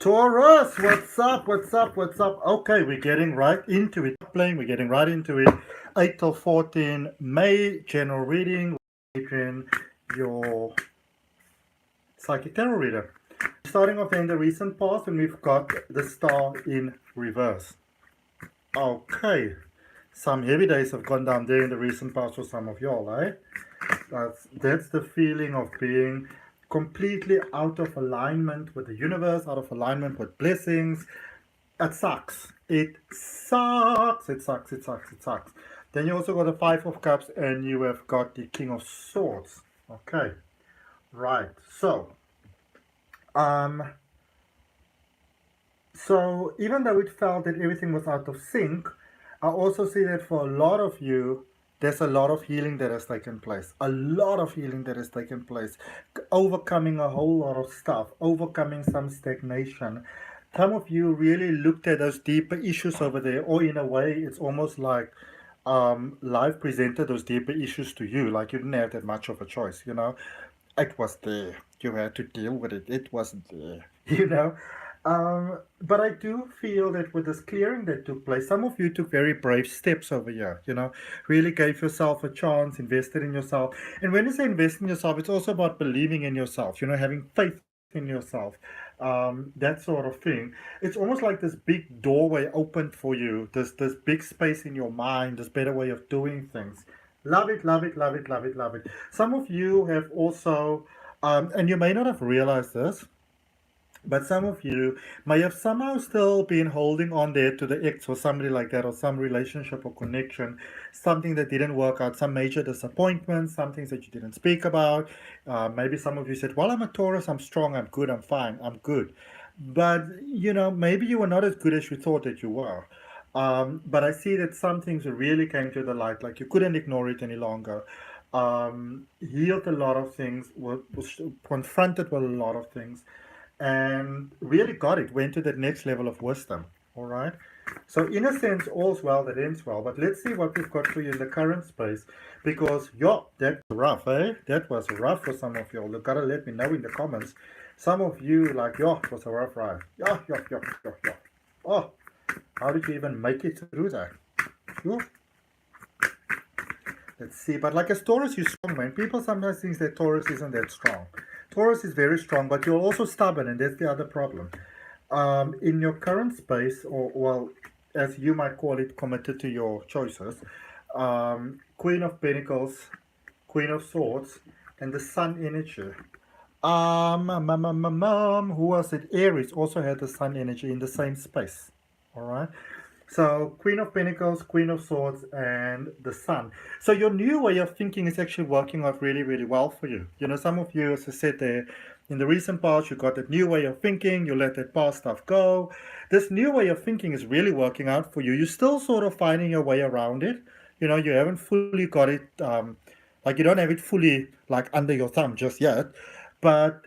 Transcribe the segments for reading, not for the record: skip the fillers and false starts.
Taurus, what's up? What's up? What's up? Okay, we're getting right into it. We're getting right into it. 8 till 14 May, general reading. Adrian, your psychic tarot reader. Starting off in the recent past, and we've got the star in reverse. Okay, some heavy days have gone down there in the recent past for some of y'all, eh? That's the feeling of being completely out of alignment with the universe, out of alignment with blessings. It sucks. It sucks. It sucks. It sucks. It sucks. Then you also got the Five of Cups and you have got the King of Swords. Okay. Right. Um, so even though it felt that everything was out of sync, I also see that for a lot of you, there's a lot of healing that has taken place. A lot of healing that has taken place. Overcoming a whole lot of stuff. Overcoming some stagnation. Some of you really looked at those deeper issues over there, or in a way, it's almost like life presented those deeper issues to you. Like you didn't have that much of a choice, you know. It was there. You had to deal with it. It wasn't there, you know. But I do feel that with this clearing that took place, some of you took very brave steps over here, you know, really gave yourself a chance, invested in yourself. And when you say invest in yourself, it's also about believing in yourself, you know, having faith in yourself, that sort of thing. It's almost like this big doorway opened for you, this big space in your mind, this better way of doing things. Love it, love it, love it, love it, love it. Some of you have also, and you may not have realized this, but some of you may have somehow still been holding on there to the ex or somebody like that, or some relationship or connection, something that didn't work out, some major disappointments, some things that you didn't speak about. Maybe some of you said, well, I'm a Taurus, I'm strong, I'm good, I'm fine, I'm good. But, you know, maybe you were not as good as you thought that you were. But I see that some things really came to the light, like you couldn't ignore it any longer. Healed a lot of things, was confronted with a lot of things, and really got it, went to that next level of wisdom. All right. So, in a sense, all's well that ends well. But let's see what we've got for you in the current space. Because, yeah, that was rough, eh? That was rough for some of y'all. You gotta let me know in the comments. Some of you, like, yeah, it was a rough ride. Yeah, yeah, yeah, yeah, yeah. Oh, how did you even make it through that? Phew. Let's see. But like as Taurus, you're strong, man. People sometimes think that Taurus isn't that strong. Taurus is very strong, but you're also stubborn, and that's the other problem. In your current space, or well, as you might call it, committed to your choices, Queen of Pentacles, Queen of Swords, and the Sun energy. Who was it? Aries also had the Sun energy in the same space. All right. So, Queen of Pentacles, Queen of Swords, and the Sun. So, your new way of thinking is actually working out really, really well for you. You know, some of you, as I said there, in the recent past, you got that new way of thinking, you let that past stuff go. This new way of thinking is really working out for you. You're still sort of finding your way around it. You know, you haven't fully got it, like you don't have it fully like under your thumb just yet. But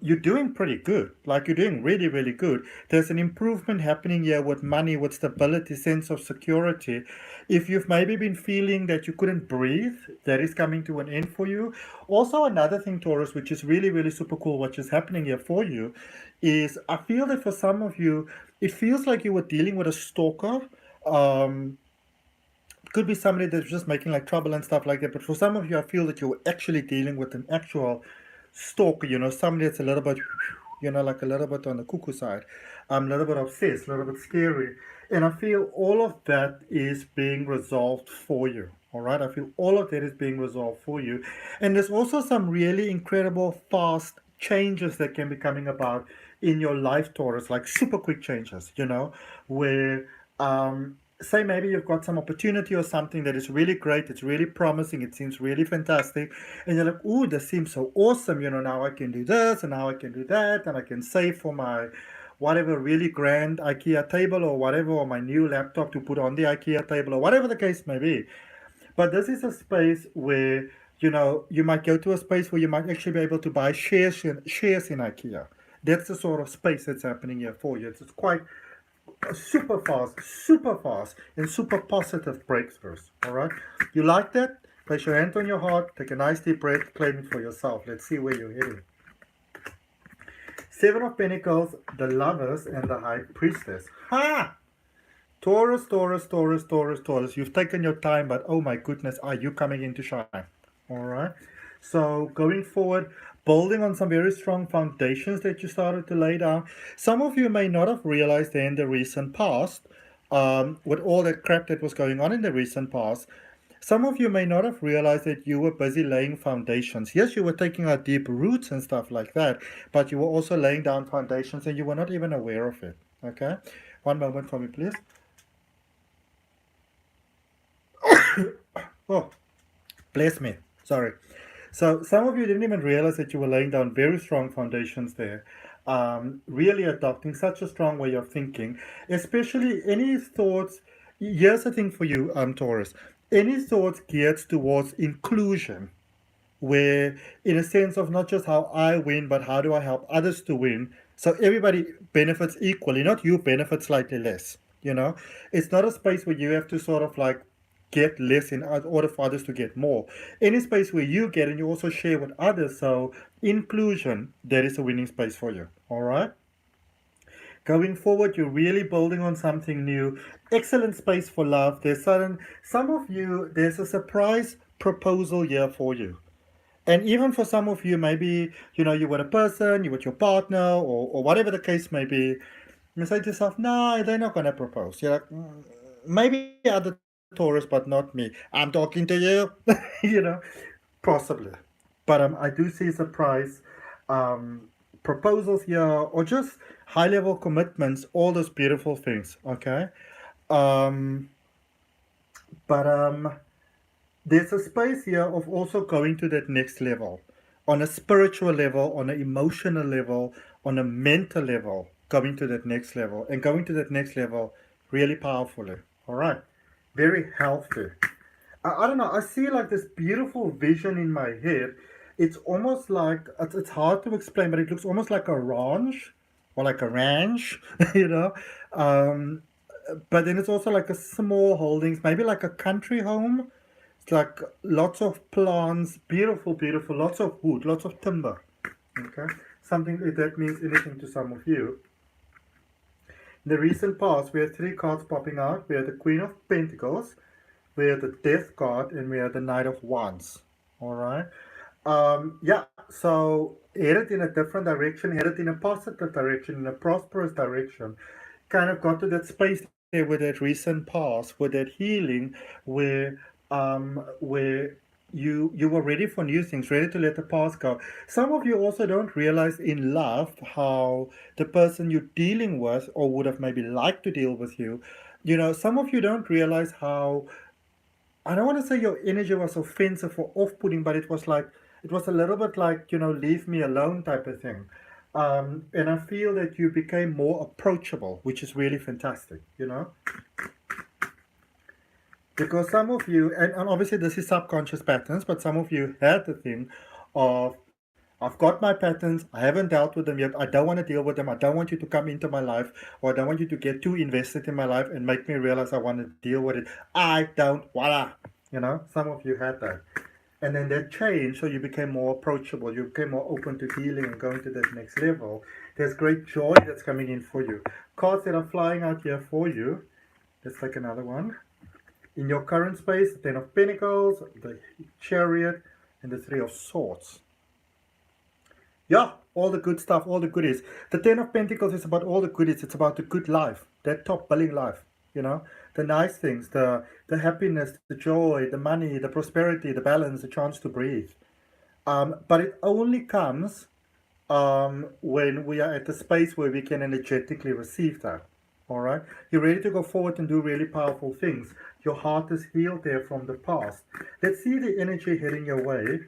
you're doing pretty good. Like you're doing really, really good. There's an improvement happening here with money, with stability, sense of security. If you've maybe been feeling that you couldn't breathe, that is coming to an end for you. Also, another thing, Taurus, which is really, really super cool, which is happening here for you, is I feel that for some of you, it feels like you were dealing with a stalker. Could be somebody that's just making like trouble and stuff like that. But for some of you, I feel that you're actually dealing with an actual stalker, you know, somebody that's a little bit, you know, like a little bit on the cuckoo side, a little bit obsessed, a little bit scary. And I feel all of that is being resolved for you. All right. I feel all of that is being resolved for you. And there's also some really incredible, fast changes that can be coming about in your life, Taurus, like super quick changes, you know, where, say maybe you've got some opportunity or something that is really great, it's really promising, it seems really fantastic, and you're like, ooh, this seems so awesome, you know, now I can do this, and now I can do that, and I can save for my whatever really grand IKEA table or whatever, or my new laptop to put on the IKEA table, or whatever the case may be. But this is a space where, you know, you might go to a space where you might actually be able to buy shares in IKEA. That's the sort of space that's happening here for you. It's quite super fast, and super positive breakthroughs. All right, you like that? Place your hand on your heart, take a nice deep breath, claim it for yourself. Let's see where you're heading. Seven of Pentacles, the Lovers, and the High Priestess. Ha! Taurus, Taurus, Taurus, Taurus, Taurus. You've taken your time, but oh my goodness, are you coming in to shine? All right. So going forward, building on some very strong foundations that you started to lay down. Some of you may not have realized in the recent past, with all that crap that was going on in the recent past, some of you may not have realized that you were busy laying foundations. Yes, you were taking out deep roots and stuff like that, but you were also laying down foundations and you were not even aware of it. Okay? One moment for me, please. Oh, bless me. Sorry. So some of you didn't even realize that you were laying down very strong foundations there. Really adopting such a strong way of thinking, especially any thoughts. Here's the thing for you, Taurus. Any thoughts geared towards inclusion, where in a sense of not just how I win, but how do I help others to win, so everybody benefits equally, not you benefit slightly less. It's not a space where you have to sort of like get less in order for others to get more. Any space where you get and you also share with others, so inclusion, that is a winning space for you. All right. Going forward, you're really building on something new. Excellent space for love. Some of you, there's a surprise proposal here for you. And even for some of you, maybe, you're with a person, you're with your partner, or whatever the case may be, you say to yourself, no, they're not going to propose. You're like, maybe other Taurus, but not me. I'm talking to you, possibly. But I do see surprise proposals here, or just high-level commitments, all those beautiful things, okay? Um, but there's a space here of also going to that next level, on a spiritual level, on an emotional level, on a mental level, going to that next level, and going to that next level really powerfully. All right, very healthy. I don't know, I see like this beautiful vision in my head. It's almost like, it's hard to explain, but it looks almost like a ranch, or like a ranch, you know. Um, but then it's also like a small holdings, maybe like a country home. It's like lots of plants, beautiful, beautiful, lots of wood, lots of timber. Okay, something if that means anything to some of you. In the recent past, we had three cards popping out. We had the Queen of Pentacles, we had the Death card, and we had the Knight of Wands. All right. Yeah. So headed in a different direction, headed in a positive direction, in a prosperous direction. Kind of got to that space there with that recent past, with that healing, where you were ready for new things, ready to let the past go. Some of you also don't realize in love how the person you're dealing with, or would have maybe liked to deal with you, some of you don't realize how, I don't want to say your energy was offensive or off-putting, but it was a little bit like, leave me alone type of thing. And I feel that you became more approachable, which is really fantastic. Because some of you, and obviously this is subconscious patterns, but some of you had the thing of, I've got my patterns, I haven't dealt with them yet, I don't want to deal with them, I don't want you to come into my life, or I don't want you to get too invested in my life and make me realize I want to deal with it. I don't wanna. Some of you had that. And then that changed, so you became more approachable, you became more open to healing and going to that next level. There's great joy that's coming in for you. Cards that are flying out here for you. Let's take another one. In your current space, the Ten of Pentacles, the Chariot, and the Three of Swords. Yeah, all the good stuff, all the goodies. The Ten of Pentacles is about all the goodies. It's about the good life, that top billing life, the nice things, the happiness, the joy, the money, the prosperity, the balance, the chance to breathe. But it only comes when we are at the space where we can energetically receive that. All right, you're ready to go forward and do really powerful things. Your heart is healed there from the past. Let's see the energy heading your way.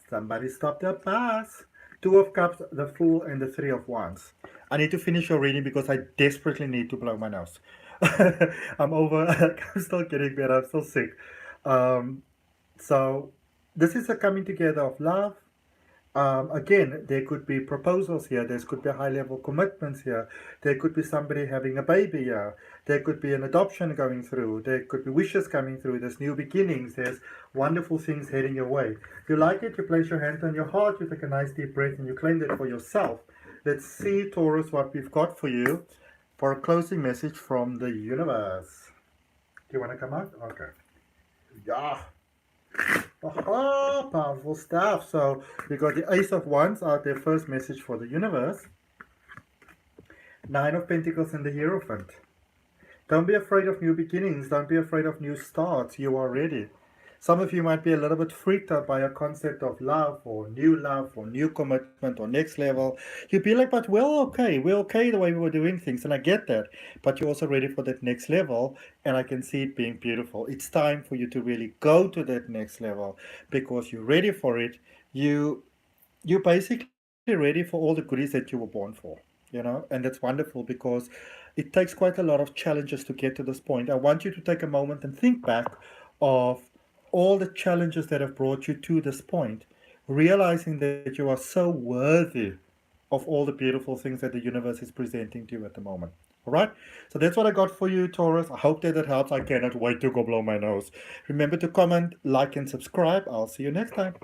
Somebody stop the bus. Two of Cups, the Fool, and the Three of Wands. I need to finish your reading because I desperately need to blow my nose. I'm still getting better. I'm still sick. So this is a coming together of love, Again, there could be proposals here. There could be high-level commitments here. There could be somebody having a baby here. There could be an adoption going through. There could be wishes coming through. There's new beginnings. There's wonderful things heading your way. If you like it, you place your hand on your heart, you take a nice deep breath, and you claim it for yourself. Let's see, Taurus, what we've got for you for a closing message from the universe. Do you want to come out? Okay. Yeah. Oh, powerful stuff. So we got the Ace of Wands out there, first message for the universe. Nine of Pentacles and the Hierophant. Don't be afraid of new beginnings. Don't be afraid of new starts. You are ready. Some of you might be a little bit freaked out by a concept of love or new commitment or next level. You'd be like, but we're okay the way we were doing things, and I get that. But you're also ready for that next level, and I can see it being beautiful. It's time for you to really go to that next level because you're ready for it. You're basically ready for all the goodies that you were born for, and that's wonderful because it takes quite a lot of challenges to get to this point. I want you to take a moment and think back of all the challenges that have brought you to this point, realizing that you are so worthy of all the beautiful things that the universe is presenting to you at the moment. All right, so that's what I got for you, Taurus. I hope that helps. I cannot wait to go blow my nose. Remember to comment, like, and subscribe. I'll see you next time.